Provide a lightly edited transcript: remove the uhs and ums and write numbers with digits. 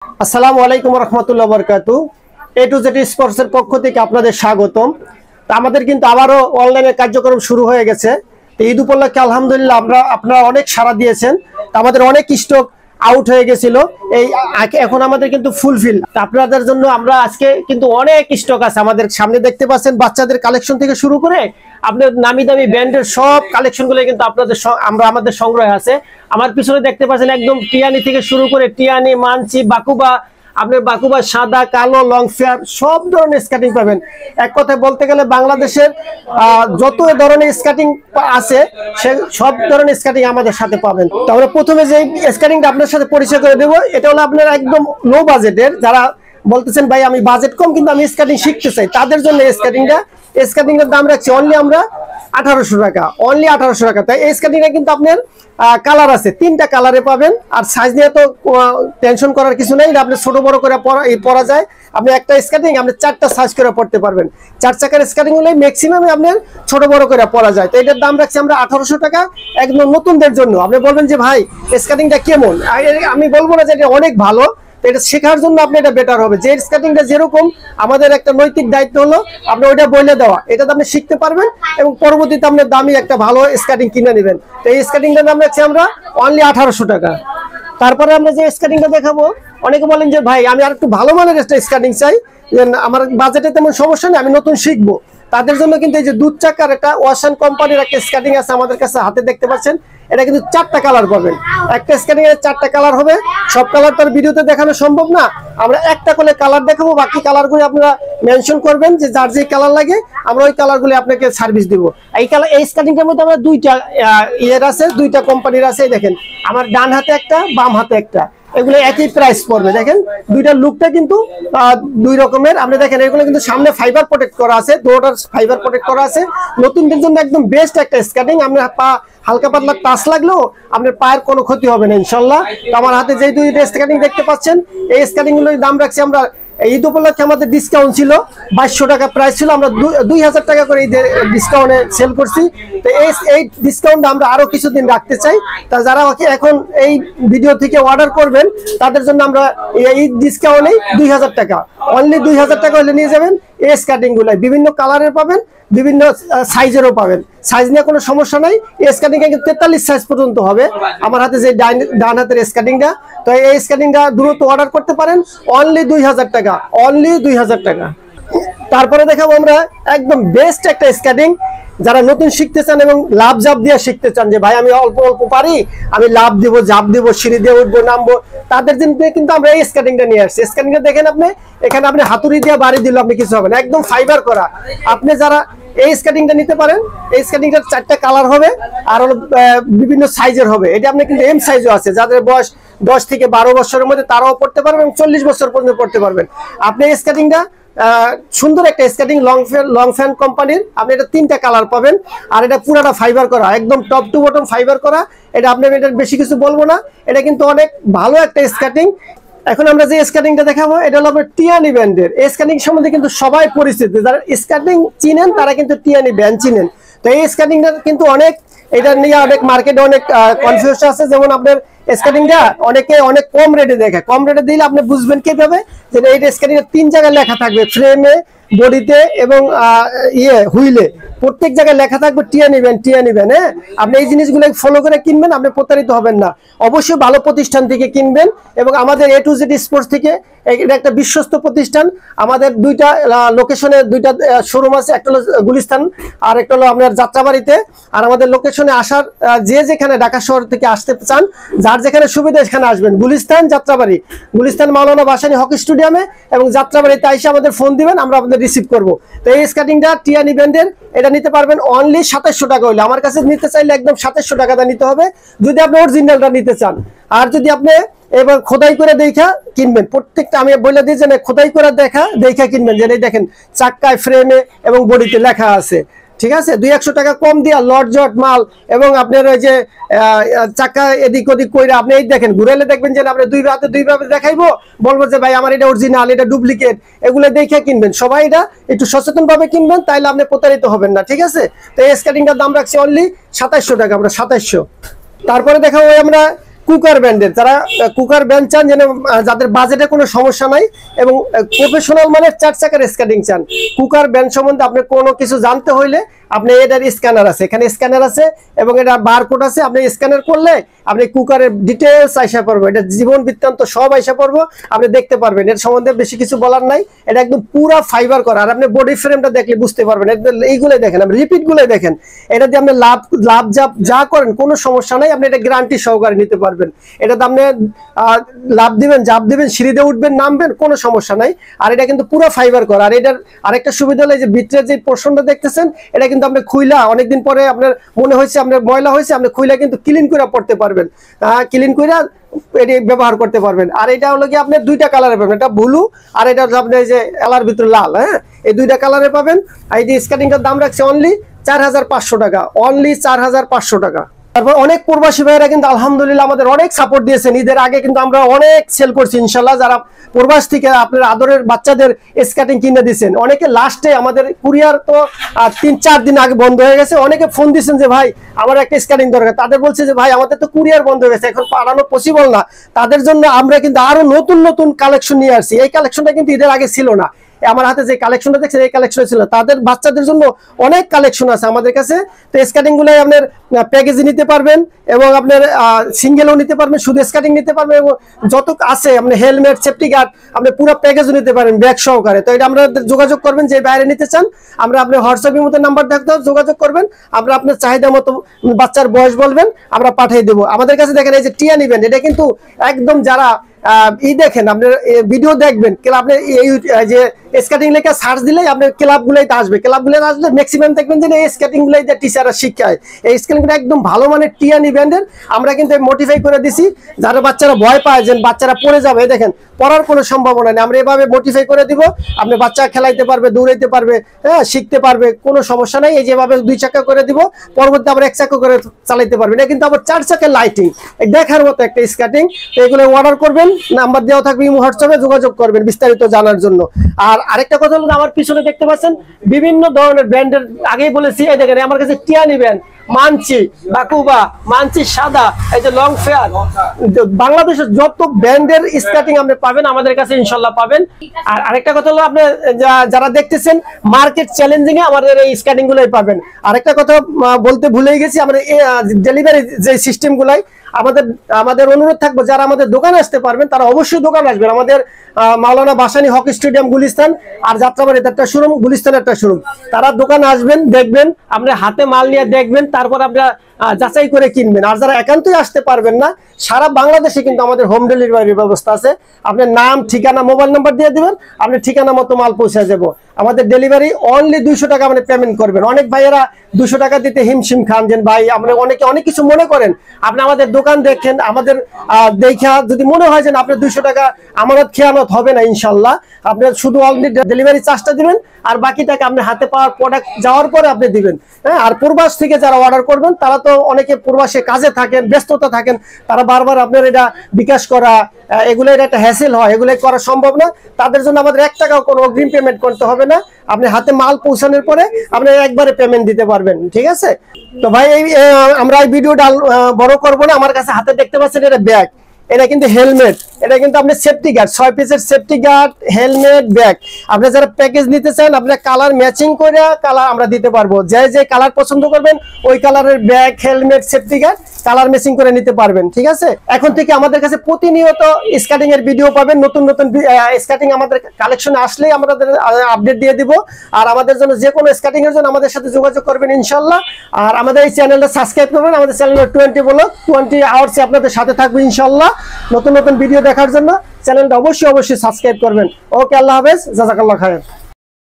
আসসালামু আলাইকুম রহমতুল্লাহ বরকাতু। এ to Z স্পোর্টসের পক্ষ থেকে আপনাদের স্বাগতম। তো আমাদের কিন্তু আবারও অনলাইনে কার্যক্রম শুরু হয়ে গেছে। তো ঈদ উপলক্ষে আলহামদুলিল্লাহ আপনারা অনেক সাড়া দিয়েছেন। আমাদের অনেক স্টক আউট হয়ে গেছিল, এই এখন আমাদের কিন্তু ফুলফিল। আপনাদের জন্য আমরা আজকে কিন্তু অনেক স্টক আছে আমাদের সামনে, দেখতে পাচ্ছেন বাচ্চাদের কালেকশন থেকে শুরু করে আপনার নামি দামি ব্র্যান্ডের সব কালেকশন গুলো কিন্তু আমাদের সংগ্রহে আছে। আমার পিছনে দেখতে পাচ্ছেন একদম টিয়ানি থেকে শুরু করে টিয়ানি, মানচি, বাকুবা, আপনার বাকুবা সাদা, কালো, লং ফেয়ার সব ধরনের স্কার্টিং পাবেন। এক কথায় বলতে গেলে বাংলাদেশের যত ধরনের স্কার্টিং আছে সে সব ধরনের স্কার্টিং আমাদের সাথে পাবেন। তাহলে প্রথমে যে স্কার্টিংটা আপনার সাথে পরিচয় করে দেবো, এটা হলো আপনার একদম লো বাজেটের। যারা বলতেছেন ভাই আমি বাজেট কম কিন্তু আমি স্কার্টিং শিখতে চাই, তাদের জন্য স্কার্টিং এর দাম রাখছি অনলি আমরা 1800 টাকা, অনলি 1800 টাকা। তাই এই স্কার্টিংটা কিন্তু আপনার কালার আছে, 3টা কালারে পাবেন। আর সাইজ নিয়ে তো টেনশন করার কিছু নেই, আপনি ছোট বড় করে পরা যায়। আপনি একটা স্কার্টিং আপনি 4টা সাইজ করে পড়তে পারবেন। 4 চাকার স্কার্টিং হলে ম্যাক্সিমাম আপনার ছোট বড় করে পরা যায়। তো এটার দাম রাখছি আমরা 1800 টাকা একদম নতুনদের জন্য। আপনি বলবেন যে ভাই স্কার্টিংটা কেমন, আমি বলবো না যে এটা অনেক ভালো, এটা শেখার জন্য আপনি এটা বেটার হবে। যে স্কার্টিংটা যেরকম আমাদের একটা নৈতিক দায়িত্ব হলো আপনি ওইটা বলে দেওয়া, এটা আপনি শিখতে পারবেন এবং পরবর্তীতে আপনি দামি একটা ভালো স্কার্টিং কিনে নেবেন। তো এই স্কার্টিংটার দাম রাখছি আমরা অনলি 1800 টাকা। তারপরে আমরা যে স্কার্টিংটা দেখাবো, অনেকে বলেন যে ভাই আমি আর একটু ভালো মানের একটা স্কার্টিং চাই, যে আমার বাজেটে তেমন সমস্যা নেই, আমি নতুন শিখবো। তাদের জন্য কিন্তু এই যে 2 চাকার একটা ওয়াশান কোম্পানির একটা স্কার্টিং আছে আমাদের কাছে, হাতে দেখতে পাচ্ছেন। এটা কিন্তু 4টা কালার পাবেন, একটা স্কার্টিং এর 4টা কালার হবে। সব কালার তো ভিডিওতে দেখানো সম্ভব না, আমরা একটা করে কালার দেখাবো, বাকি কালারগুলো আপনারা মেনশন করবেন যে যার যে কালার লাগে, আমরা ওই কালারগুলো আপনাকে সার্ভিস দিব। এই স্কার্টিংটার মধ্যে আমরা 2টা ইয়ের আছে, 2টা কোম্পানির আছে। দেখেন আমার ডান হাতে একটা, বাম হাতে একটা, এগুলো একই প্রাইস পড়বে। দেখেন দুইটার লুকটা কিন্তু 2 রকমের। আপনি দেখেন এগুলো কিন্তু সামনে ফাইবার প্রোটেক্ট করা আছে, দুটোটার ফাইবার প্রোটেক্ট করা আছে। নতুনদের জন্য একদম বেস্ট একটা স্কার্টিং। আপনার পা হালকা পাতলা টাচ লাগলেও আপনার পায়ের কোনো ক্ষতি হবে না ইনশাল্লাহ। তো আমার হাতে যে 2টা স্কার্টিং দেখতে পাচ্ছেন, এই স্কার্টিং গুলোর দাম রাখছি আমরা ঈদ উপলক্ষে, আমাদের ডিসকাউন্ট ছিল 2200 টাকা প্রাইস ছিল, আমরা 2000 টাকা করে এই ডিসকাউন্টে সেল করছি। তো এই ডিসকাউন্ট আমরা আরো কিছুদিন রাখতে চাই। তা যারা এখন এই ভিডিও থেকে অর্ডার করবেন তাদের জন্য আমরা এই ডিসকাউন্টে 2000 টাকা, অনলি 2000 টাকা হলে নিয়ে যাবেন। এই স্কার্টিং গুলো বিভিন্ন কালারের পাবেন, বিভিন্ন সাইজেরও পাবেন, সাইজ নিয়ে কোনো সমস্যা নাই। এই স্কার্টিং 43 সাইজ পর্যন্ত হবে আমার হাতে যে ডান হাতের স্কার্টিংটা। তো এই স্কার্টিংটা দ্রুত অর্ডার করতে পারেন, অনলি 2000 টাকা, অনলি 2000 টাকা। তারপরে দেখাবো আমরা একদম বেস্ট একটা স্কার্টিং। যারা নতুন শিখতে চান এবং লাভ জাপ দিয়ে শিখতে চান, যে ভাই আমি অল্প অল্প পারি, আমি লাভ দিব, জাপ দিব, সিঁড়ি দিয়ে উঠবো নামবো, তাদের জন্য কিন্তু আমরা এই স্কার্টিংটা নিয়ে আসছি। স্কার্টিংটা দেখেন আপনি, এখানে আপনি হাতুড়ি দিয়ে বাড়ি দিলে আপনি কিছু হবে না, একদম ফাইবার করা। আপনি যারা এই স্কার্টিংটা নিতে পারেন, এই স্কার্টিংটার 4টা কালার হবে আর হলো বিভিন্ন সাইজের হবে। এটা আপনি কিন্তু এম সাইজও আছে, যাদের বয়স 10 থেকে 12 বছরের মধ্যে তারাও পড়তে পারবেন এবং 40 বছর পর্যন্ত পড়তে পারবেন। আপনি এই স্কার্টিংটা সুন্দর একটা স্কার্টিং, লং ফ্যান কোম্পানির। আপনি এটা 3টা কালার পাবেন, আর এটা পুরাটা ফাইবার করা, একদম টপ টু বটম ফাইবার করা। এটা আপনি এটা বেশি কিছু বলবো না, এটা কিন্তু অনেক ভালো একটা স্কার্টিং। এখন আমরা যে স্কার্টিংটা দেখাবো এটা হলো আপনার টিয়ানি ব্র্যান্ডের। এই স্কার্টিং সম্বন্ধে কিন্তু সবাই পরিচিত, যারা স্কার্টিং চিনেন তারা কিন্তু টিয়ানি ব্র্যান্ড চিনেন। তো এই স্কার্টিংটা কিন্তু অনেক, এটা নিয়ে অনেক মার্কেটে অনেক কনফিউশন আছে। যেমন আপনার স্কার্টিংটা অনেকে অনেক কম রেটে দেখে, কম রেটে দিলে আপনি বুঝবেন কিভাবে যে এই স্কার্টিংয়ের 3 জায়গায় লেখা থাকবে, ফ্রেমে, বডিতে এবং হুইলে, প্রত্যেক জায়গায় লেখা থাকবে টিয়া নিবেন, টিয়া নিবেন। হ্যাঁ, আপনি এই জিনিসগুলো ফলো করে কিনবেন, আপনি প্রতারিত হবেন না। অবশ্যই ভালো প্রতিষ্ঠান থেকে কিনবেন এবং আমাদের এ টু জেড স্পোর্টস থেকে, এটা একটা বিশ্বস্ত প্রতিষ্ঠান। আমাদের 2টা লোকেশনে 2টা শোরুম আছে, একটা হলো গুলিস্তান আর একটা হলো আপনার যাত্রাবাড়িতে। আর আমাদের লোকেশনে আসার যে যেখানে ঢাকা শহর থেকে আসতে চান, যার যেখানে সুবিধা সেখানে আসবেন। গুলিস্তান, যাত্রাবাড়ি, গুলিস্তান মাওলানা ভাসানী হকি স্টেডিয়ামে এবং যাত্রাবাড়িতে এসে আমাদের ফোন দিবেন, আমরা আপনাদের রিসিভ করবো। তো এই স্কার্টিংটা টিয়ানি ব্র্যান্ডের, এটা নিতে পারবেন অনলি 2700 টাকা হইলে। আমার কাছে নিতে চাইলে একদম 2700 টাকাটা নিতে হবে যদি আপনি অরিজিনালটা নিতে চান। আর যদি আপনি এবার খোদাই করে দেখা কিনবেন, প্রত্যেকটা আমি বলে দিই যে খোদাই করে দেখা কিনবেন, যে দেখেন চাক্কায়, ফ্রেমে এবং বডিতে লেখা আছে। ঠিক আছে, 200 টাকা কম দিয়া লট জট মাল এবং আপনার ওই যে চাকা এদিক ওদিক কইরা আপনি এই দেখেন ঘুরাইলে দেখবেন যে আপনি দুইভাবে দেখাইবো, বলবো যে ভাই আমার এটা অরিজিনাল, এটা ডুপ্লিকেট, এগুলো দেখে কিনবেন। সবাই এটা একটু সচেতন ভাবে কিনবেন, তাইলে আপনি প্রতারিত হবেন না। ঠিক আছে, তো এই স্কার্টিংটার দাম রাখছি অনলি 2700 টাকা, আমরা 2700। তারপরে দেখাবো আমরা কুকার ব্র্যান্ডের, যারা কুকার ব্র্যান্ড চান, যেন যাদের বাজেটে কোনো সমস্যা নাই এবং প্রফেশনাল মানের 4 চাকার স্কেটিং চান, কুকার ব্র্যান্ড সম্বন্ধে আপনি কোনো কিছু জানতে হইলে আপনি এটার স্ক্যানার আছে, এখানে স্ক্যানার আছে এবং এটা বারকোড আছে, আপনি স্ক্যানার করলে আপনি কুকারের ডিটেলস আইসা পড়বো, এটা জীবন বৃত্তান্ত সব আইসা পড়বো, আপনি দেখতে পারবেন। এর সম্বন্ধে বেশি কিছু বলার নাই, এটা একদম পুরা ফাইবার করা। আর আপনি বডি ফ্রেমটা দেখলে বুঝতে পারবেন, এইগুলোই দেখেন, আপনি রিপিট গুলোই দেখেন, এটা দিয়ে আপনি লাভ যা করেন কোনো সমস্যা নাই, আপনি এটা গ্যারান্টি সহকারে নিতে পারবেন। এটাতে আপনি লাভ দিবেন, জাপ দিবেন, সিঁড়িতে উঠবেন, নামবেন, কোনো সমস্যা নাই। আর এটা কিন্তু পুরো ফাইবার করা। আর এটার আরেকটা সুবিধা হলো যে ভিতরের যে পোর্শনটা দেখতেছেন, এটা কিন্তু আপনি খুইলা অনেকদিন পরে আপনার মনে হয়েছে আপনার ময়লা হয়েছে, আপনি খুইলা কিন্তু ক্লিন করে পড়তে পারবেন, ক্লিন করে এটি ব্যবহার করতে পারবেন। আর এটা হলো কি আপনি 2টা কালারে পাবেন, এটা ব্লু আর এটা আপনি যে এলার ভিতরে লাল, হ্যাঁ, এই 2টা কালারে পাবেন। আর এই স্কেটিংটার দাম রাখছে অনলি 4500 টাকা, অনলি 4500 টাকা। তারপর অনেক প্রবাসী ভাইরা কিন্তু আলহামদুলিল্লাহ আমাদের অনেক সাপোর্ট দিয়েছেন। ঈদের আগে কিন্তু আমরা অনেক সেল করছি ইনশাল্লাহ, যারা প্রবাস থেকে আপনার আদরের বাচ্চাদের স্কেটিং কিনে দিয়েছেন। অনেকে লাস্টে আমাদের কুরিয়ার তো 3-4 দিন আগে বন্ধ হয়ে গেছে, অনেকে ফোন দিয়েছেন যে ভাই আমার একটা স্কেটিং দরকার, তাদের বলছে যে ভাই আমাদের তো কুরিয়ার বন্ধ হয়ে গেছে, এখন পাঠানো পসিবল না। তাদের জন্য আমরা কিন্তু আরো নতুন নতুন কালেকশন নিয়ে আসছি। এই কালেকশনটা কিন্তু ঈদের আগে ছিল না, আমার হাতে যে কালেকশনটা দেখছেন এই কালেকশন ছিল। তাদের বাচ্চাদের জন্য অনেক কালেকশন আছে আমাদের কাছে। তো স্কেটিং গুলো আপনার প্যাকেজে নিতে পারবেন এবং আপনার সিঙ্গেলও নিতে পারবেন, শুধু স্কেটিং নিতে পারবেন, এবং যত আছে আপনি হেলমেট, সেফটি গার্ড, আপনি পুরো প্যাকেজও নিতে পারেন ব্যাগ সহকারে। তো এটা আমরা যোগাযোগ করবেন, যে বাইরে নিতে চান আমরা আপনার হোয়াটসঅ্যাপের মতো নাম্বার দেখতে যোগাযোগ করবেন, আমরা আপনার চাহিদা মতো বাচ্চার বয়স বলবেন, আমরা পাঠিয়ে দেবো। আমাদের কাছে দেখেন এই যে টিয়া নিবেন, এটা কিন্তু একদম যারা দেখেন আপনার ভিডিও দেখবেন, আপনি এই যে স্কেটিং লেখা সার্চ দিলেই আপনার ক্লাবগুলোতে আসবে, ক্লাবগুলোতে আসলে ম্যাক্সিমাম দেখবেন যে এই স্কেটিংগুলোই টিচাররা শিখায়। এই স্কেটিংটা একদম ভালো মানের টিয়ানি ব্র্যান্ডের, আমরা কিন্তু মোটিফাই করে দিছি, যারা বাচ্চারা ভয় পায় যে বাচ্চারা পড়ে যাবে, দেখেন পড়ার কোনো সম্ভাবনা নেই, আমরা এভাবে মোটিফাই করে দিব। আপনি বাচ্চা খেলাইতে পারবে, দৌড়াইতে পারবে, হ্যাঁ, শিখতে পারবে, কোনো সমস্যা নাই। এই যেভাবে 2 চাকা করে দিব, পরবর্তী আবার 1 চাকা করে চালাইতে পারবেন। এটা কিন্তু আবার 4 চাকার লাইটিং, দেখার মতো একটা স্কেটিং। তো এগুলো অর্ডার করবেন, নাম্বার দেওয়া থাকবে, হোয়াটসঅ্যাপে যোগাযোগ করবেন বিস্তারিত জানার জন্য। আর আরেকটা কথা হলো, আমার পিছনে দেখতে পাচ্ছেন বিভিন্ন ধরনের ব্র্যান্ডের, আগেই বলেছি, এই দেখেন আমার কাছে টিয়ানি ব্র্যান্ড, মানচি, বাকুবা, মানচি সাদা, এই যে লং ফেয়ার, বাংলাদেশের যত ব্র্যান্ডের স্কেটিং আপনি পাবেন আমাদের কাছে ইনশাল্লাহ পাবেন। আর আরেকটা কথা হলো, আপনি যারা দেখতেছেন মার্কেট চ্যালেঞ্জিং এ আমাদের এই স্কেটিং গুলোই পাবেন। আরেকটা কথা বলতে ভুলেই গেছি, আমাদের ডেলিভারি যে সিস্টেম গুলাই আমাদের অনুরোধ থাকবো, যারা আমাদের দোকানে আসতে পারবেন তারা অবশ্যই দোকানে আসবেন। আমাদের মাওলানা ভাসানী হকি স্টেডিয়াম গুলিস্তান আর যাত্রাবাড়িতে একটা শোরুম, গুলিস্তানে একটা শোরুম, তারা দোকানে আসবেন, দেখবেন, আপনার হাতে মাল নিয়ে দেখবেন, তারপর আপনারা যাচাই করে কিনবেন। আর যারা একান্তই আসতে পারবেন না, সারা বাংলাদেশে কিন্তু আমাদের হোম ডেলিভারির ব্যবস্থা আছে। আপনার নাম, ঠিকানা, মোবাইল নাম্বার দিয়ে দিবেন, আপনি ঠিকানা মতো মাল পৌঁছে যাবো। আমাদের ডেলিভারি অনলি 200 টাকা আপনি পেমেন্ট করবেন। অনেক ভাইয়েরা 200 টাকা দিতে হিমশিম খান, যে ভাই আমরা অনেকে অনেক কিছু মনে করেন। আপনি আমাদের দোকান দেখেন, আমাদের দেখা যদি মনে হয় যে আপনার 200 টাকা আমানত খেয়ানত হবে না, ইনশাল্লাহ আপনার শুধু অনলি ডেলিভারি চার্জটা দিবেন, আর বাকি টাকা আপনি হাতে পাওয়ার প্রোডাক্ট যাওয়ার পরে আপনি দিবেন। হ্যাঁ, আর প্রবাস থেকে যারা অর্ডার করবেন, তারা তো অনেকে প্রবাসে কাজে থাকেন, ব্যস্ততা থাকেন, তারা বারবার আপনার এটা বিকাশ করা, এগুলো একটা হ্যাসেল হয়, এগুলো করা সম্ভব না। তাদের জন্য আমাদের 1 টাকাও কোনো অগ্রিম পেমেন্ট করতে হবে না, আপনি হাতে মাল পৌঁছানোর পরে আপনি একবারে পেমেন্ট দিতে পারবেন, ঠিক আছে? তো ভাই আমরা এই ভিডিওটা বড় করবো না। আমার কাছে হাতে দেখতে পাচ্ছেন এটা ব্যাগ, এটা কিন্তু হেলমেট, এটা কিন্তু আপনি সেফটি গার্ড, 6 পিসের সেফটি গার্ড, হেলমেট, ব্যাগ। আপনি যারা প্যাকেজ নিতে চান, আপনার কালার ম্যাচিং করে কালার আমরা দিতে পারবো, যে কালার পছন্দ করবেন ওই কালারের bag, helmet, safety guard colour matching করে নিতে পারবেন, ঠিক আছে? এখন থেকে আমাদের কাছে প্রতিনিয়ত স্কেটিং এর ভিডিও পাবেন, নতুন নতুন স্কেটিং আমাদের কালেকশনে আসলেই আমরা আপডেট দিয়ে দিব। আর আমাদের জন্য যে কোনো স্কেটিং এর জন্য আমাদের সাথে যোগাযোগ করবেন ইনশাল্লাহ। আর আমাদের এই চ্যানেলটা সাবস্ক্রাইব করবেন, আমাদের চ্যানেলটা 20 আওয়ার্সে আপনাদের সাথে থাকবে ইনশাল্লাহ। নতুন নতুন ভিডিও দেখার জন্য চ্যানেলটা অবশ্যই সাবস্ক্রাইব করবেন। ওকে, আল্লাহ হাফেজ, জাযাকাল্লাহ খায়ের।